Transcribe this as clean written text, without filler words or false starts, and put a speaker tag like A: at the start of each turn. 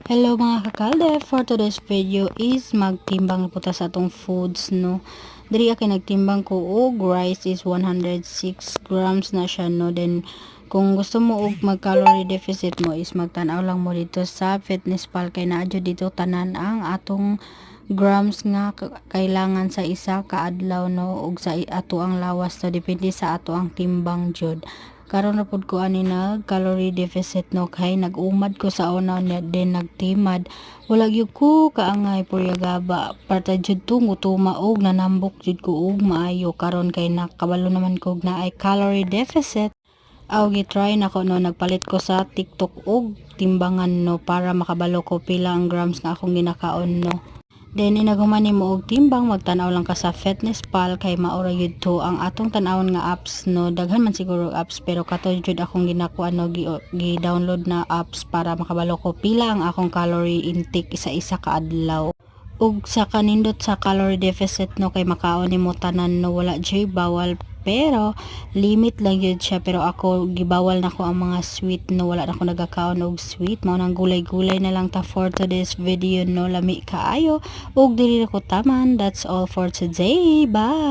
A: Hello mga kakalde, for today's video is magtimbang po ta sa atong foods no. Diri ako nagtimbang ko og rice is 106 grams na siya no. Then kung gusto mo og mag calorie deficit mo is magtan-aw lang mo dito sa Fitness Pal kay naa jud dito tanan ang atong grams nga kailangan sa isa ka adlaw no ug sa ato ang lawas so depende sa ato ang timbang jud. Karon na pud ko ani nag calorie deficit no kay nag-umad ko sa una din nagtimad wala gyud ko kaangay puryagaba parta jud to ngutuma og nanambok jud ko og maayo karon kay nakabalo naman ko na ay calorie deficit aw gitry nako no nagpalit ko sa TikTok og timbangan no para makabalo ko pila ang grams nga akong ginakaon no. Then inaguman nimo og timbang magtan-aw lang ka sa Fitness Pal kay maura gyud to ang atong tan-awon nga apps no daghan man siguro apps pero kato jud akong ginakuan no gi-download na apps para makabalo ko pila ang akong calorie intake isa-isa ka adlaw. Ug sa kanindot sa calorie deficit no kay makaon nimo tanan no wala jay bawal pero limit lang yun siya pero ako gibawal na ko ang mga sweet no wala na ko nagakaon og sweet mao nang gulay-gulay na lang ta for today's video no lami kaayo ug dili na ko taman. That's all for today, bye.